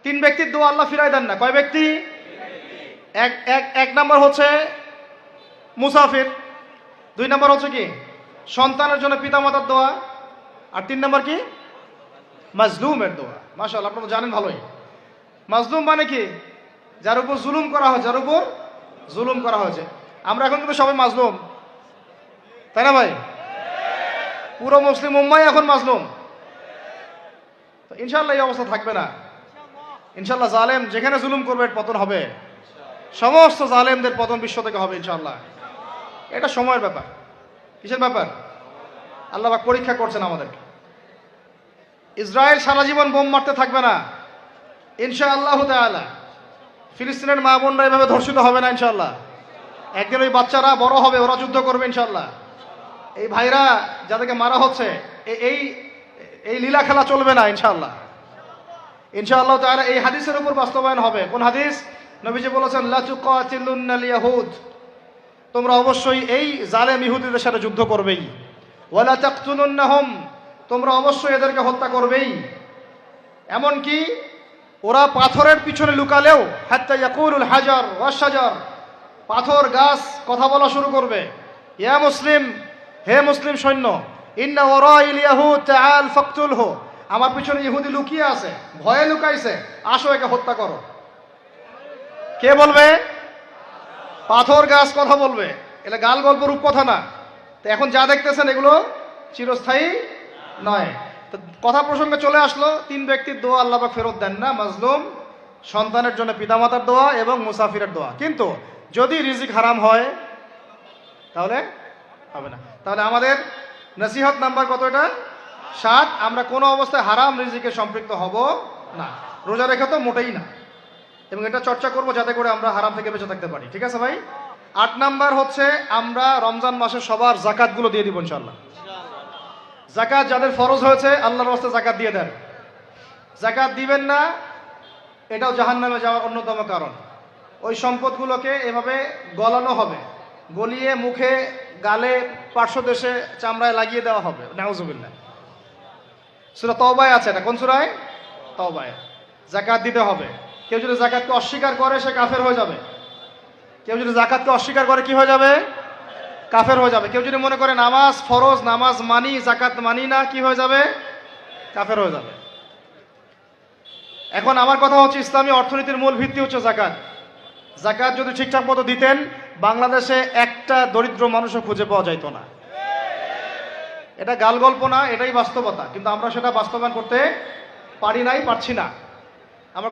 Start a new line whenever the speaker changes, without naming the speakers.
তিন ব্যক্তির দোয়া আল্লাহ ফিরাই দেন না। কয় ব্যক্তি? এক এক এক নাম্বার হচ্ছে মুসাফির, দুই নাম্বার হচ্ছে কি সন্তানের জন্য পিতামাতার দোয়া, আর তিন নাম্বার কি মাজলুমের দোয়া। মাশাআল্লাহ, আপনারা তো জানেন ভালোই। মাজলুম মানে কি? যার উপর জুলুম করা হয়, যার উপর জুলুম করা হয়েছে। আমরা এখন কিন্তু সবাই মাজলুম, তাই না ভাই? পুরো মুসলিম উম্মাই এখন মাজলুম। ইনশাআল্লাহ এই অবস্থা থাকবে না। ইনশাআল্লাহ জালেম যেখানে জুলুম করবে পতন হবে, সমস্ত জালেমদের পতন বিশ্ব থেকে হবে ইনশাআল্লাহ। এটা সময়ের ব্যাপার। কিসের ব্যাপার? আল্লাহ পাক পরীক্ষা করছেন আমাদেরকে। ইসরায়েল সারা জীবন বোম মারতে থাকবে না ইনশাআল্লাহ তাআলা। ফিলিস্তিনের মা বোনরা এভাবে ধর্ষিত হবে না ইনশাআল্লাহ। একদিন ওই বাচ্চারা বড় হবে, ওরা যুদ্ধ করবে ইনশাআল্লাহ। এই ভাইরা যাদেরকে মারা হচ্ছে, এই এই লীলা খেলা চলবে না ইনশাআল্লাহ। ইনশাআল্লাহ তাআলা এই হাদিসের উপর বাস্তবায়ন হবে। কোন হাদিস? নবীজি বলেছেন লা তুকাতিলুন্নাল ইয়াহুদ, তোমরা অবশ্যই এই জালেম ইহুদিদের সাথে যুদ্ধ করবেই। ওয়ালা তাকতুলুন্নাহুম, তোমরা অবশ্যই এদেরকে হত্যা করবেই। এমনকি ওরা পাথরের পিছনে লুকালেও হাত্তা ইয়াকুলুল হাজার ওয়াশ শাজার, পাথর গাছ কথা বলা শুরু করবে। ইয়া মুসলিম, হে মুসলিম সৈন্য, ইন্না ওয়ারাইল ইয়াহুদ তাআল ফাকতুলহু, আমার পিছনে ইহুদি লুকিয়ে আছে, ভয়ে লুকাইছে, আসো একে হত্যা করো। কে বলবে? পাথর গাছ কথা বলবে। এটা গাল গল্প রূপ কথা না। তো এখন যা দেখতেছেন এগুলো চিরস্থায়ী নয়। তো কথা প্রসঙ্গে চলে আসলো, তিন ব্যক্তির দোয়া আল্লাহ পাক ফেরত দেন না, মাজলুম, সন্তানের জন্য পিতামাতার দোয়া এবং মুসাফিরের দোয়া। কিন্তু যদি রিজিক হারাম হয় তাহলে হবে না। তাহলে আমাদের নসিহত নাম্বার কত? এটা 7। আমরা কোনো অবস্থায় হারাম রিজিকে সম্পৃক্ত হব না। রোজা রেখে তো মোটেই না, এবং এটা চর্চা করব যাতে করে আমরা হারাম থেকে বেঁচে থাকতে পারি। ঠিক আছে ভাই? 8 নাম্বার হচ্ছে আমরা রমজান মাসে সবার জাকাতগুলো দিয়ে দিব ইনশাআল্লাহ। জাকাত যাদের ফরজ হয়েছে আল্লাহর রাস্তায় জাকাত দিয়ে দেন। জাকাত দিবেন না, এটাও জাহান্নামে যাওয়ার অন্যতম কারণ। ওই সম্পদগুলোকে এভাবে গলানো হবে, গলিয়ে মুখে, গালে, পার্শ্বদেশে, চামড়ায় লাগিয়ে দেওয়া হবে। নাউজুবিল্লাহ। সূরা তওবায় আছে এটা। কোন সূরায়? তওবায়। জাকাত দিতে হবে। কেউ যদি জাকাতকে অস্বীকার করে সে কাফের হয়ে যাবে। কেউ যদি জাকাতকে অস্বীকার করে কি হয়ে যাবে? কাফের হয়ে যাবে। কেউ যদি মনে করে নামাজ ফরজ, নামাজ মানি, জাকাত মানি না, কি হয়ে যাবে? কাফের হয়ে যাবে। এখন আমার কথা হচ্ছে, ইসলামী অর্থনীতির মূল ভিত্তি হচ্ছে জাকাত। জাকাত যদি ঠিকঠাক মতো দিতেন, বাংলাদেশে একটা দরিদ্র মানুষও খুঁজে পাওয়া যাইতো না। এটা গাল গল্প না, এটাই বাস্তবতা। কিন্তু আমরা সেটা বাস্তবায়ন করতে পারি নাই, পারছি না।